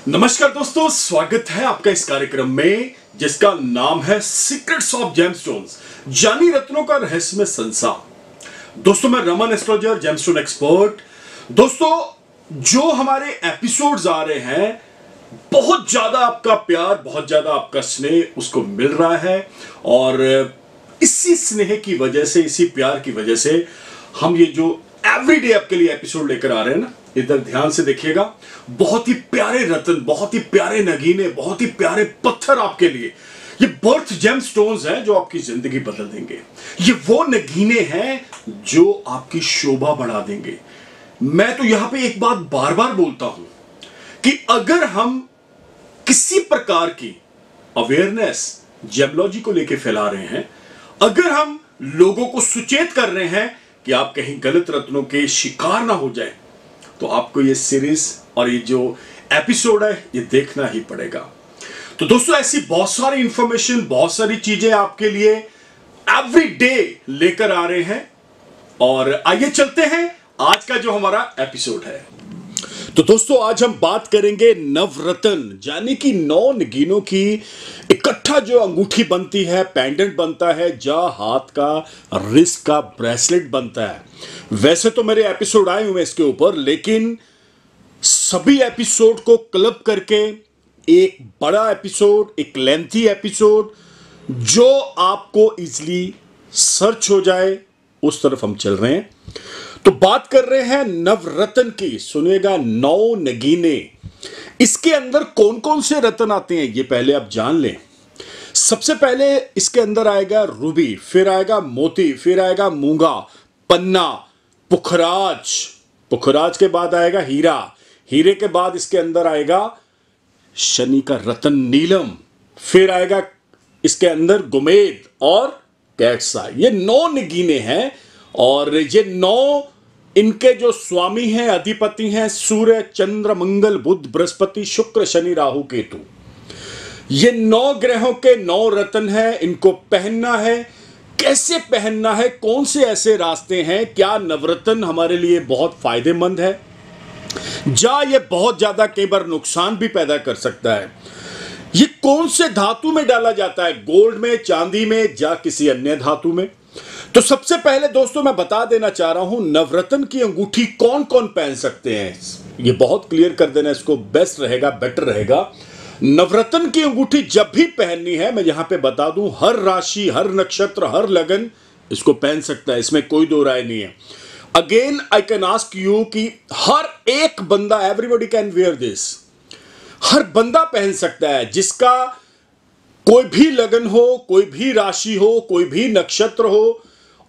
नमस्कार दोस्तों, स्वागत है आपका इस कार्यक्रम में जिसका नाम है सीक्रेट्स ऑफ जेमस्टोन्स, जानी रत्नों का रहस्यमय संसार। दोस्तों, मैं रमन एस्ट्रोलॉजर, जेमस्टोन एक्सपर्ट। दोस्तों, जो हमारे एपिसोड्स आ रहे हैं, बहुत ज्यादा आपका प्यार, बहुत ज्यादा आपका स्नेह उसको मिल रहा है और इसी स्नेह की वजह से, इसी प्यार की वजह से हम ये जो एवरीडे आपके लिए एपिसोड लेकर आ रहे हैं ना, इधर ध्यान से देखिएगा। बहुत ही प्यारे रत्न, बहुत ही प्यारे नगीने, बहुत ही प्यारे पत्थर आपके लिए, ये बर्थ जेमस्टोन्स हैं जो आपकी जिंदगी बदल देंगे। ये वो नगीने हैं जो आपकी शोभा बढ़ा देंगे। मैं तो यहां पे एक बात बार बार बोलता हूं कि अगर हम किसी प्रकार की अवेयरनेस जेमोलॉजी को लेकर फैला रहे हैं, अगर हम लोगों को सुचेत कर रहे हैं कि आप कहीं गलत रत्नों के शिकार ना हो जाए, तो आपको ये सीरीज और ये जो एपिसोड है ये देखना ही पड़ेगा। तो दोस्तों, ऐसी बहुत सारी इंफॉर्मेशन, बहुत सारी चीजें आपके लिए एवरी डे लेकर आ रहे हैं और आइए चलते हैं आज का जो हमारा एपिसोड है। तो दोस्तों, आज हम बात करेंगे नवरत्न, यानी कि 9 नगीनों की इकट्ठा जो अंगूठी बनती है, पेंडेंट बनता है, जा हाथ का, रिस्ट का ब्रेसलेट बनता है। वैसे तो मेरे एपिसोड आए हुए इसके ऊपर, लेकिन सभी एपिसोड को क्लब करके एक बड़ा एपिसोड, एक लेंथी एपिसोड जो आपको इजीली सर्च हो जाए, उस तरफ हम चल रहे हैं। तो बात कर रहे हैं नवरत्न की। सुनिएगा, 9 नगीने। इसके अंदर कौन कौन से रत्न आते हैं ये पहले आप जान लें। सबसे पहले इसके अंदर आएगा रूबी, फिर आएगा मोती, फिर आएगा मूंगा, पन्ना, पुखराज, पुखराज के बाद आएगा हीरा, हीरे के बाद इसके अंदर आएगा शनि का रत्न नीलम, फिर आएगा इसके अंदर गुमेद और कैटसा। ये 9 नगीने हैं और ये 9 इनके जो स्वामी हैं, अधिपति हैं, सूर्य, चंद्र, मंगल, बुध, बृहस्पति, शुक्र, शनि, राहु, केतु। ये 9 ग्रहों के 9 रत्न हैं। इनको पहनना है, कैसे पहनना है, कौन से ऐसे रास्ते हैं, क्या नवरत्न हमारे लिए बहुत फायदेमंद है, या ये बहुत ज्यादा कई बार नुकसान भी पैदा कर सकता है, ये कौन से धातु में डाला जाता है, गोल्ड में, चांदी में, या किसी अन्य धातु में। तो सबसे पहले दोस्तों मैं बता देना चाह रहा हूं, नवरत्न की अंगूठी कौन कौन पहन सकते हैं, ये बहुत क्लियर कर देना, इसको बेस्ट रहेगा, बेटर रहेगा। नवरत्न की अंगूठी जब भी पहननी है, मैं यहां पे बता दूं, हर राशि, हर नक्षत्र, हर लगन इसको पहन सकता है, इसमें कोई दो राय नहीं है। Again I can ask you कि हर एक बंदा, एवरीबॉडी कैन वेयर दिस, हर बंदा पहन सकता है, जिसका कोई भी लगन हो, कोई भी राशि हो, कोई भी नक्षत्र हो,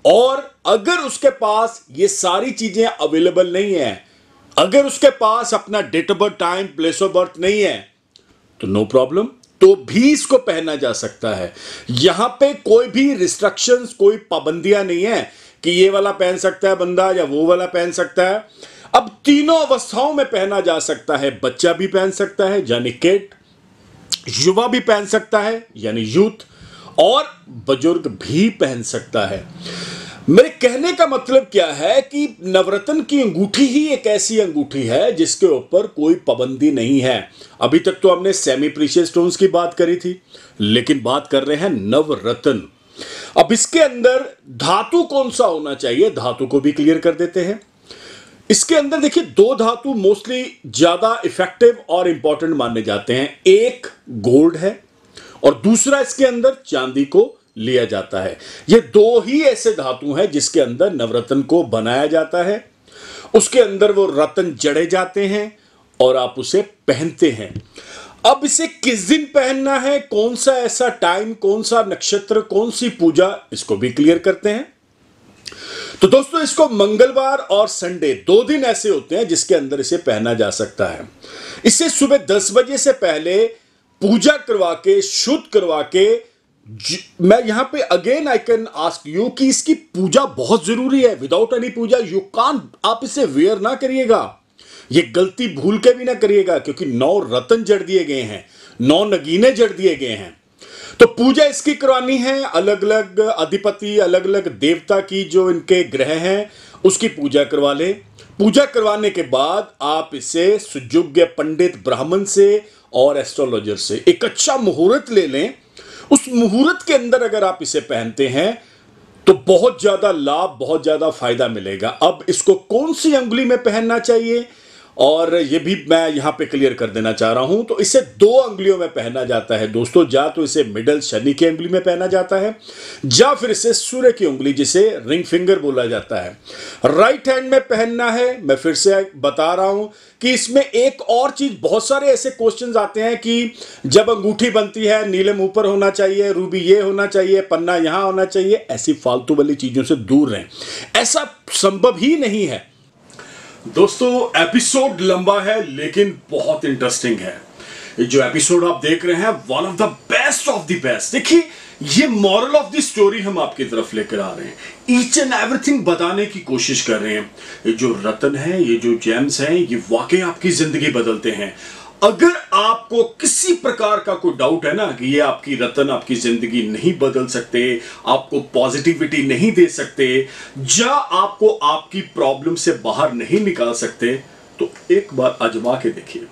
और अगर उसके पास ये सारी चीजें अवेलेबल नहीं है, अगर उसके पास अपना date of birth, time, place of birth नहीं है, तो नो प्रॉब्लम, तो भी इसको पहना जा सकता है। यहां पे कोई भी रिस्ट्रिक्शंस, कोई पाबंदियां नहीं है कि ये वाला पहन सकता है बंदा या वो वाला पहन सकता है। अब तीनों अवस्थाओं में पहना जा सकता है। बच्चा भी पहन सकता है यानी किड, युवा भी पहन सकता है यानी यूथ, और बुजुर्ग भी पहन सकता है। मेरे कहने का मतलब क्या है कि नवरत्न की अंगूठी ही एक ऐसी अंगूठी है जिसके ऊपर कोई पाबंदी नहीं है। अभी तक तो हमने सेमी प्रीशियस स्टोन्स की बात करी थी, लेकिन बात कर रहे हैं नवरत्न। अब इसके अंदर धातु कौन सा होना चाहिए, धातु को भी क्लियर कर देते हैं। इसके अंदर देखिए, 2 धातु मोस्टली ज्यादा इफेक्टिव और इंपॉर्टेंट माने जाते हैं। एक गोल्ड है और दूसरा इसके अंदर चांदी को लिया जाता है। ये 2 ही ऐसे धातु हैं जिसके अंदर नवरत्न को बनाया जाता है। उसके अंदर वो रत्न जड़े जाते हैं और आप उसे पहनते हैं। अब इसे किस दिन पहनना है, कौन सा ऐसा टाइम, कौन सा नक्षत्र, कौन सी पूजा, इसको भी क्लियर करते हैं। तो दोस्तों, इसको मंगलवार और संडे 2 दिन ऐसे होते हैं जिसके अंदर इसे पहना जा सकता है। इसे सुबह 10 बजे से पहले पूजा करवा के, शुद्ध करवा के, मैं यहां पे again I can ask you कि इसकी पूजा बहुत जरूरी है। Without any puja you can't, आप इसे वेयर ना करिएगा, ये गलती भूल के भी ना करिएगा, क्योंकि 9 रत्न जड़ दिए गए हैं, 9 नगीने जड़ दिए गए हैं। तो पूजा इसकी करवानी है, अलग अलग अधिपति, अलग अलग देवता की जो इनके ग्रह हैं उसकी पूजा करवा लें। पूजा करवाने के बाद आप इसे सुयोग्य पंडित ब्राह्मण से और एस्ट्रोलॉजर से एक अच्छा मुहूर्त ले लें। उस मुहूर्त के अंदर अगर आप इसे पहनते हैं तो बहुत ज्यादा लाभ, बहुत ज्यादा फायदा मिलेगा। अब इसको कौन सी अंगुली में पहनना चाहिए और ये भी मैं यहां पे क्लियर कर देना चाह रहा हूं। तो इसे 2 अंगुलियों में पहना जाता है दोस्तों। या तो इसे मिडल शनि की अंगुली में पहना जाता है, या फिर इसे सूर्य की उंगली, जिसे रिंग फिंगर बोला जाता है, राइट हैंड में पहनना है। मैं फिर से बता रहा हूं कि इसमें एक और चीज, बहुत सारे ऐसे क्वेश्चंस आते हैं कि जब अंगूठी बनती है नीलम ऊपर होना चाहिए, रूबी ये होना चाहिए, पन्ना यहां होना चाहिए। ऐसी फालतू वाली चीजों से दूर रहें, ऐसा संभव ही नहीं है। दोस्तों एपिसोड लंबा है लेकिन बहुत इंटरेस्टिंग है। जो एपिसोड आप देख रहे हैं one of the best of the best. देखिए ये मॉरल ऑफ द स्टोरी हम आपकी तरफ लेकर आ रहे हैं, ईच एंड एवरीथिंग बताने की कोशिश कर रहे हैं। ये जो रत्न है, ये जो जेम्स हैं, ये वाकई आपकी जिंदगी बदलते हैं। अगर आपको किसी प्रकार का कोई डाउट है ना कि ये आपकी रत्न आपकी जिंदगी नहीं बदल सकते, आपको पॉजिटिविटी नहीं दे सकते, या आपको आपकी प्रॉब्लम से बाहर नहीं निकाल सकते, तो एक बार आजमा के देखिए।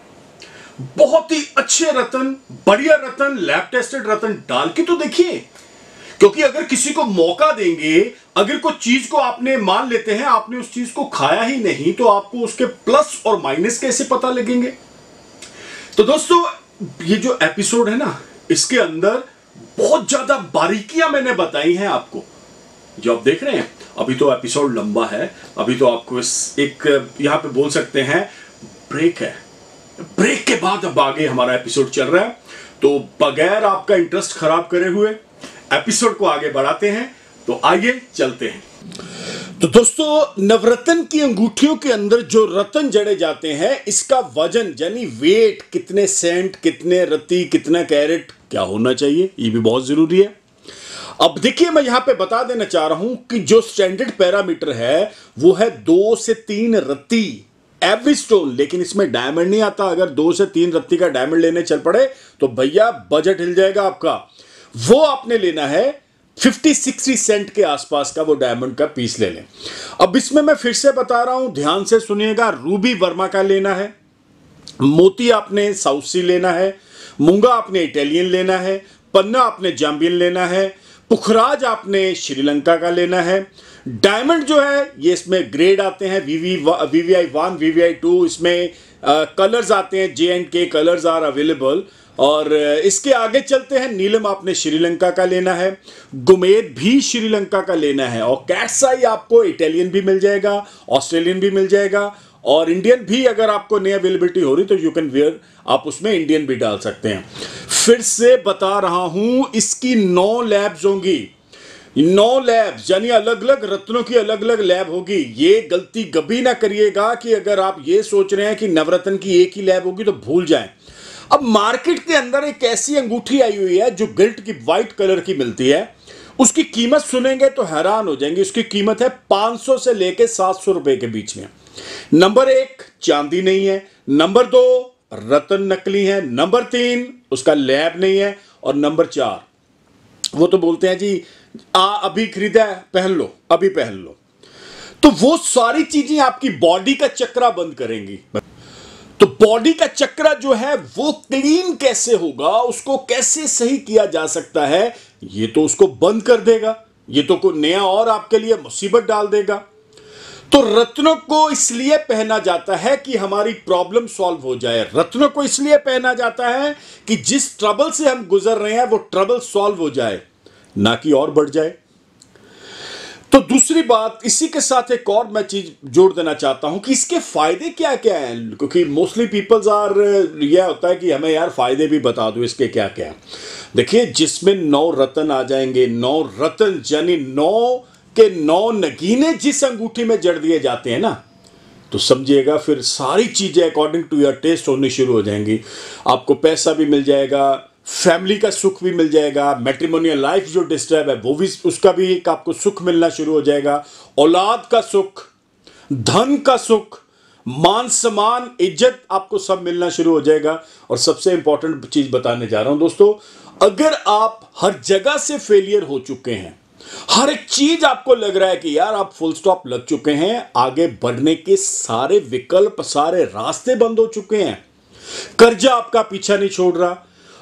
बहुत ही अच्छे रत्न, बढ़िया रत्न, लैब टेस्टेड रत्न डाल के तो देखिए। क्योंकि अगर किसी को मौका देंगे, अगर कोई चीज को आपने मान लेते हैं, आपने उस चीज को खाया ही नहीं, तो आपको उसके प्लस और माइनस कैसे पता लगेंगे। तो दोस्तों ये जो एपिसोड है ना, इसके अंदर बहुत ज्यादा बारीकियां मैंने बताई हैं आपको, जो आप देख रहे हैं। अभी तो एपिसोड लंबा है, अभी तो आपको इस एक यहां पे बोल सकते हैं ब्रेक है। ब्रेक के बाद अब आगे हमारा एपिसोड चल रहा है। तो बगैर आपका इंटरेस्ट खराब करे हुए एपिसोड को आगे बढ़ाते हैं। तो आइए चलते हैं। तो दोस्तों नवरत्न की अंगूठियों के अंदर जो रत्न जड़े जाते हैं, इसका वजन यानी वेट, कितने सेंट, कितने रत्ती, कितना कैरेट, क्या होना चाहिए, ये भी बहुत जरूरी है। अब देखिए मैं यहां पे बता देना चाह रहा हूं कि जो स्टैंडर्ड पैरामीटर है वो है 2 से 3 रत्ती एवरेज स्टोन। लेकिन इसमें डायमंड नहीं आता। अगर 2 से 3 रत्ती का डायमंड लेने चल पड़े तो भैया बजट हिल जाएगा आपका। वो आपने लेना है 50-60 सेंट के आसपास का, वो डायमंड का पीस ले लें। अब इसमें मैं फिर से बता रहा हूं, ध्यान से सुनिएगा। रूबी वर्मा का लेना है, मोती आपने साउथ सी लेना है, मूंगा आपने इटालियन लेना है, पन्ना आपने जाम्बियन लेना है, पुखराज आपने श्रीलंका का लेना है। डायमंड जो है ये इसमें ग्रेड आते हैं, VVI1, VVI2, इसमें कलर्स आते हैं, J&K कलर्स आर अवेलेबल। और इसके आगे चलते हैं, नीलम आपने श्रीलंका का लेना है, गुमेद भी श्रीलंका का लेना है, और कैट्स आई आपको इटालियन भी मिल जाएगा, ऑस्ट्रेलियन भी मिल जाएगा, और इंडियन भी अगर आपको नई अवेलेबिलिटी हो रही तो यू कैन वेयर, आप उसमें इंडियन भी डाल सकते हैं। फिर से बता रहा हूं, इसकी 9 लैब्स होंगी, 9 लैब्स, यानी अलग अलग रत्नों की अलग अलग लैब होगी। ये गलती कभी ना करिएगा कि अगर आप ये सोच रहे हैं कि नवरत्न की एक ही लैब होगी तो भूल जाएं। अब मार्केट के अंदर एक ऐसी अंगूठी आई हुई है जो गिल्ट की व्हाइट कलर की मिलती है। उसकी कीमत सुनेंगे तो हैरान हो जाएंगे। उसकी कीमत है 500 से लेके 700 रुपए के बीच में। नंबर 1 चांदी नहीं है, नंबर 2 रत्न नकली है, नंबर 3 उसका लैब नहीं है, और नंबर 4 वो तो बोलते हैं जी अभी खरीदा है पहन लो, अभी पहन लो। तो वो सारी चीजें आपकी बॉडी का चक्रा बंद करेंगी। तो बॉडी का चक्रा जो है वो क्लीन कैसे होगा, उसको कैसे सही किया जा सकता है, ये तो उसको बंद कर देगा। ये तो कोई नया और आपके लिए मुसीबत डाल देगा। तो रत्नों को इसलिए पहना जाता है कि हमारी प्रॉब्लम सॉल्व हो जाए। रत्नों को इसलिए पहना जाता है कि जिस ट्रबल से हम गुजर रहे हैं वो ट्रबल सॉल्व हो जाए, ना कि और बढ़ जाए। तो दूसरी बात, इसी के साथ एक और मैं चीज जोड़ देना चाहता हूं कि इसके फायदे क्या क्या हैं, क्योंकि मोस्टली पीपल्स आर, यह होता है कि हमें यार फायदे भी बता दो इसके क्या क्या हैं। देखिए जिसमें 9 रत्न आ जाएंगे, 9 रत्न यानी 9 के 9 नगीने जिस अंगूठी में जड़ दिए जाते हैं ना, तो समझिएगा फिर सारी चीजें अकॉर्डिंग टू योर टेस्ट होनी शुरू हो जाएंगी। आपको पैसा भी मिल जाएगा, फैमिली का सुख भी मिल जाएगा, मैट्रिमोनियल लाइफ जो डिस्टर्ब है वो भी, उसका भी एक आपको सुख मिलना शुरू हो जाएगा, औलाद का सुख, धन का सुख, मान सम्मान, इज्जत, आपको सब मिलना शुरू हो जाएगा। और सबसे इंपॉर्टेंट चीज बताने जा रहा हूं दोस्तों, अगर आप हर जगह से फेलियर हो चुके हैं, हर एक चीज आपको लग रहा है कि यार आप फुल स्टॉप लग चुके हैं, आगे बढ़ने के सारे विकल्प, सारे रास्ते बंद हो चुके हैं, कर्जा आपका पीछा नहीं छोड़ रहा,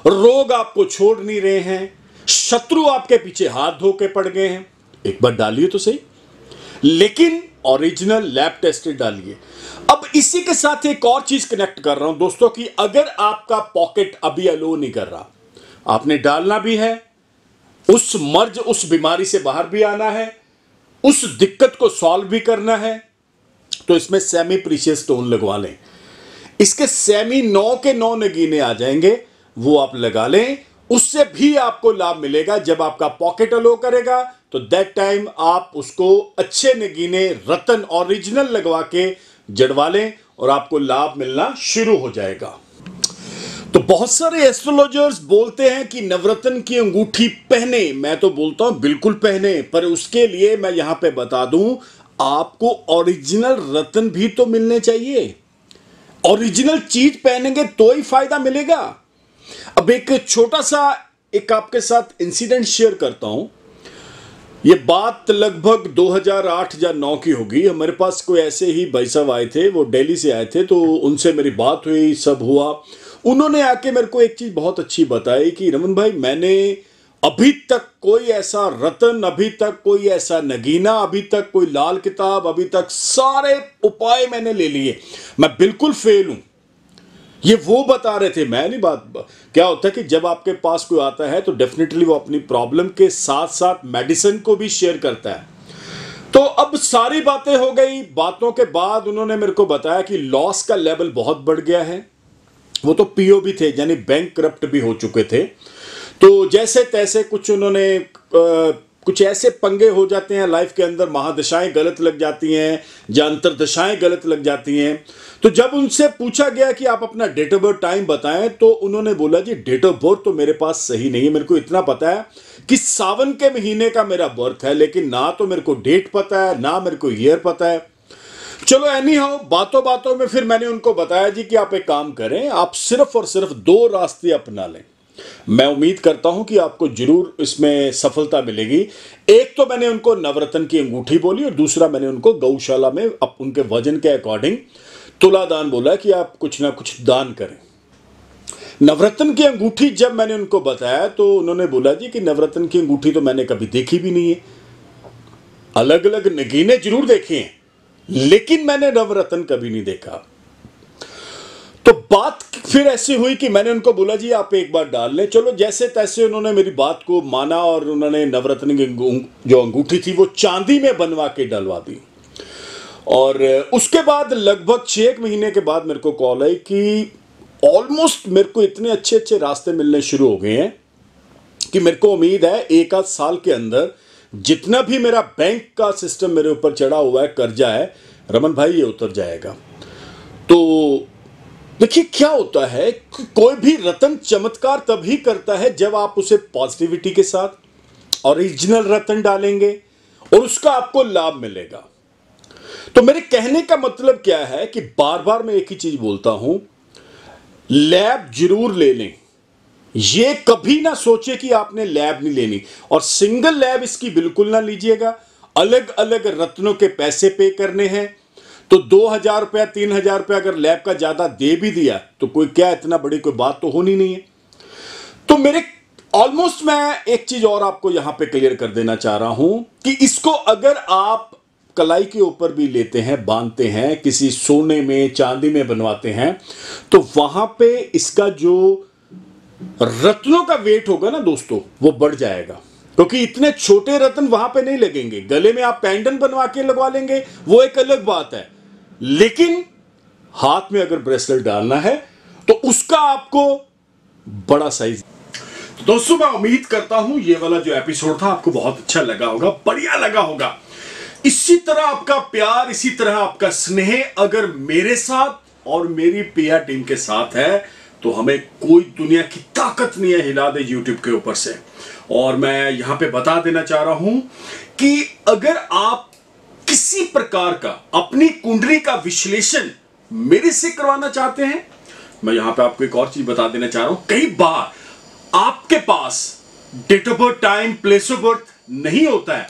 रोग आपको छोड़ नहीं रहे हैं, शत्रु आपके पीछे हाथ धो के पड़ गए हैं। एक बार डालिए तो सही, लेकिन ओरिजिनल लैब टेस्टेड डालिए। अब इसी के साथ एक और चीज कनेक्ट कर रहा हूं दोस्तों कि अगर आपका पॉकेट अभी अलो नहीं कर रहा, आपने डालना भी है, उस मर्ज, उस बीमारी से बाहर भी आना है, उस दिक्कत को सॉल्व भी करना है, तो इसमें सेमी प्रीशियस स्टोन लगवा लें। इसके सेमी 9 के 9 नगीने आ जाएंगे, वो आप लगा लें। उससे भी आपको लाभ मिलेगा। जब आपका पॉकेट अलो करेगा तो दैट टाइम आप उसको अच्छे नगीने रतन ओरिजिनल लगवा के जड़वा लें और आपको लाभ मिलना शुरू हो जाएगा। तो बहुत सारे एस्ट्रोलॉजर्स बोलते हैं कि नवरत्न की अंगूठी पहने, मैं तो बोलता हूं बिल्कुल पहने, पर उसके लिए मैं यहां पे बता दूं, आपको ओरिजिनल रत्न भी तो मिलने चाहिए। ओरिजिनल चीज पहनेंगे तो ही फायदा मिलेगा। अब एक छोटा सा एक आपके साथ इंसिडेंट शेयर करता हूं। ये बात लगभग 2008 या 9 की होगी। हमारे पास कोई ऐसे ही भाई साहब आए थे, वो दिल्ली से आए थे, तो उनसे मेरी बात हुई, सब हुआ। उन्होंने आके मेरे को एक चीज बहुत अच्छी बताई कि रमन भाई, मैंने अभी तक कोई ऐसा रतन, अभी तक कोई ऐसा नगीना, अभी तक कोई लाल किताब, अभी तक सारे उपाय मैंने ले लिए, मैं बिल्कुल फेल हूं। ये वो बता रहे थे, मैं नहीं बात। क्या होता है कि जब आपके पास कोई आता है तो डेफिनेटली वो अपनी प्रॉब्लम के साथ साथ मेडिसिन को भी शेयर करता है। तो अब सारी बातें हो गई। बातों के बाद उन्होंने मेरे को बताया कि लॉस का लेवल बहुत बढ़ गया है। वो तो पीओ भी थे, यानी बैंक करप्ट भी हो चुके थे। तो जैसे तैसे कुछ उन्होंने कुछ ऐसे पंगे हो जाते हैं लाइफ के अंदर, महादशाएं गलत लग जाती हैं या अंतरदशाएं गलत लग जाती हैं। तो जब उनसे पूछा गया कि आप अपना डेट ऑफ बर्थ टाइम बताएं, तो उन्होंने बोला जी डेट ऑफ बर्थ तो मेरे पास सही नहीं है। मेरे को इतना पता है कि सावन के महीने का मेरा बर्थ है, लेकिन ना तो मेरे को डेट पता है, ना मेरे को ईयर पता है। चलो एनी हाउ, बातों बातों में फिर मैंने उनको बताया जी कि आप एक काम करें, आप सिर्फ और सिर्फ 2 रास्ते अपना लें। मैं उम्मीद करता हूं कि आपको जरूर इसमें सफलता मिलेगी। एक तो मैंने उनको नवरत्न की अंगूठी बोली और दूसरा मैंने उनको गौशाला में अब उनके वजन के अकॉर्डिंग तुला दान बोला कि आप कुछ ना कुछ दान करें। नवरत्न की अंगूठी जब मैंने उनको बताया तो उन्होंने बोला जी कि नवरत्न की अंगूठी तो मैंने कभी देखी भी नहीं है। अलग अलग नगीने जरूर देखे हैं, लेकिन मैंने नवरत्न कभी नहीं देखा। तो बात फिर ऐसी हुई कि मैंने उनको बोला जी आप एक बार डाल लें। चलो जैसे तैसे उन्होंने मेरी बात को माना और उन्होंने नवरत्न की जो अंगूठी थी वो चांदी में बनवा के डलवा दी। और उसके बाद लगभग 6 महीने के बाद मेरे को कॉल आई कि ऑलमोस्ट मेरे को इतने अच्छे अच्छे रास्ते मिलने शुरू हो गए हैं कि मेरे को उम्मीद है 1 आध साल के अंदर जितना भी मेरा बैंक का सिस्टम मेरे ऊपर चढ़ा हुआ है, कर्जा है, रमन भाई ये उतर जाएगा। तो देखिए क्या होता है, कोई भी रतन चमत्कार तभी करता है जब आप उसे पॉजिटिविटी के साथ ओरिजिनल रतन डालेंगे और उसका आपको लाभ मिलेगा। तो मेरे कहने का मतलब क्या है कि बार बार मैं एक ही चीज बोलता हूं, लैब जरूर ले लें। ये कभी ना सोचे कि आपने लैब नहीं लेनी, और सिंगल लैब इसकी बिल्कुल ना लीजिएगा। अलग अलग रत्नों के पैसे पे करने हैं, तो 2000 रुपया 3000 रुपया अगर लैब का ज्यादा दे भी दिया तो कोई क्या इतना बड़ी कोई बात तो होनी नहीं है। तो मेरे ऑलमोस्ट मैं एक चीज और आपको यहां पे क्लियर कर देना चाह रहा हूं कि इसको अगर आप कलाई के ऊपर भी लेते हैं, बांधते हैं, किसी सोने में चांदी में बनवाते हैं, तो वहां पे इसका जो रत्नों का वेट होगा ना दोस्तों वो बढ़ जाएगा, क्योंकि इतने छोटे रत्न वहां पे नहीं लगेंगे। गले में आप पेंडेंट बनवा के लगवा लेंगे वो एक अलग बात है, लेकिन हाथ में अगर ब्रेसलेट डालना है तो उसका आपको बड़ा साइज। तो दोस्तों मैं उम्मीद करता हूं ये वाला जो एपिसोड था आपको बहुत अच्छा लगा होगा, बढ़िया लगा होगा। इसी तरह आपका प्यार, इसी तरह आपका स्नेह अगर मेरे साथ और मेरी पिया टीम के साथ है तो हमें कोई दुनिया की ताकत नहीं है हिला दे यूट्यूब के ऊपर से। और मैं यहां पे बता देना चाह रहा हूं कि अगर आप किसी प्रकार का अपनी कुंडली का विश्लेषण मेरे से करवाना चाहते हैं, मैं यहां पे आपको एक और चीज बता देना चाह रहा हूं। कई बार आपके पास date of birth, time, place of birth नहीं होता है।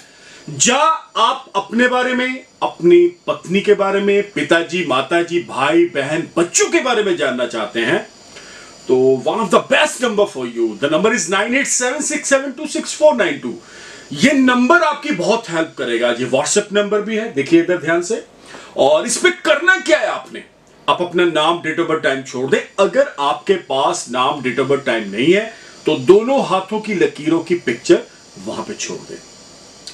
जहां आप अपने बारे में, अपनी पत्नी के बारे में, पिताजी, माताजी, भाई बहन, बच्चों के बारे में जानना चाहते हैं तो one of the best number for you, the number is 9876726492। ये नंबर आपकी बहुत हेल्प करेगा। ये व्हाट्सएप नंबर भी है, देखिए इधर ध्यान से। और इस पे करना क्या है आपने, आप अपना नाम, डेट ऑफ बर्थ, टाइम छोड़ दें। अगर आपके पास नाम, डेट ऑफ बर्थ, टाइम नहीं है तो दोनों हाथों की लकीरों की पिक्चर वहां पे छोड़ दें।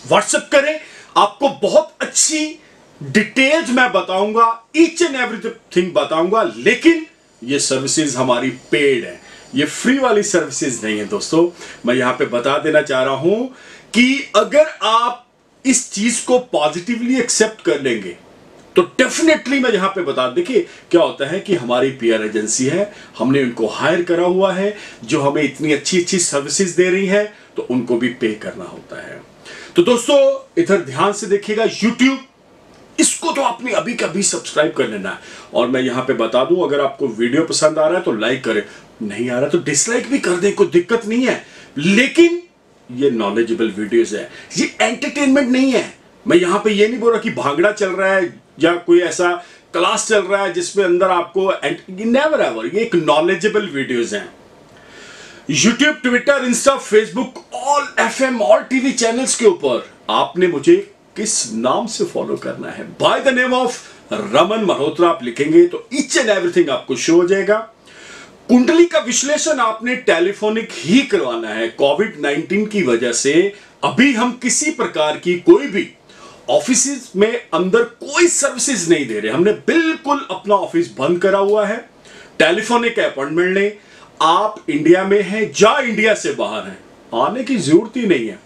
व्हाट्सएप करें, आपको बहुत अच्छी डिटेल्स मैं बताऊंगा, ईच एंड एवरीथिंग बताऊंगा। लेकिन ये सर्विसेज हमारी पेड है, ये फ्री वाली सर्विसेज नहीं है दोस्तों। मैं यहां पे बता देना चाह रहा हूं कि अगर आप इस चीज को पॉजिटिवली एक्सेप्ट कर लेंगे तो डेफिनेटली मैं यहां पे बता, देखिए क्या होता है कि हमारी पीआर एजेंसी है, हमने उनको हायर करा हुआ है, जो हमें इतनी अच्छी अच्छी सर्विसेज दे रही है, तो उनको भी पे करना होता है। तो दोस्तों इधर ध्यान से देखिएगा, यूट्यूब इसको तो आपने अभी कभी सब्सक्राइब कर लेना है। और मैं यहां पे बता दूं, अगर आपको वीडियो पसंद आ रहा है तो लाइक करें, नहीं आ रहा तो डिसलाइक भी कर दें, कोई दिक्कत नहीं है। लेकिन ये नॉलेजेबल वीडियोस है, ये एंटरटेनमेंट नहीं है। मैं यहां पे ये नहीं बोल रहा कि भांगड़ा चल रहा है या कोई ऐसा क्लास चल रहा है जिसमें अंदर आपको, नेवर एवर, ये एक नॉलेजेबल वीडियोस हैं। YouTube, Twitter, Insta, Facebook, all FM, all TV channels के ऊपर आपने मुझे किस नाम से फॉलो करना है, by the name of Raman Malhotra आप लिखेंगे तो ईच एंड एवरीथिंग आपको शो हो जाएगा। कुंडली का विश्लेषण आपने टेलीफोनिक ही करवाना है। कोविड-19 की वजह से अभी हम किसी प्रकार की कोई भी ऑफिस में अंदर कोई सर्विसेज नहीं दे रहे, हमने बिल्कुल अपना ऑफिस बंद करा हुआ है। टेलीफोनिक अपॉइंटमेंट लें, आप इंडिया में हैं या इंडिया से बाहर हैं, आने की जरूरत ही नहीं है,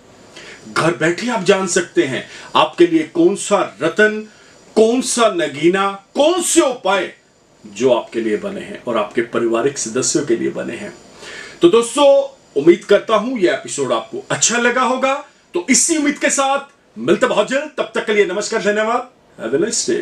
घर बैठे आप जान सकते हैं आपके लिए कौन सा रतन, कौन सा नगीना, कौन से उपाय जो आपके लिए बने हैं और आपके पारिवारिक सदस्यों के लिए बने हैं। तो दोस्तों उम्मीद करता हूं यह एपिसोड आपको अच्छा लगा होगा। तो इसी उम्मीद के साथ मिलते बहुत जल्द, तब तक के लिए नमस्कार, धन्यवाद, हैव अ नाइस डे।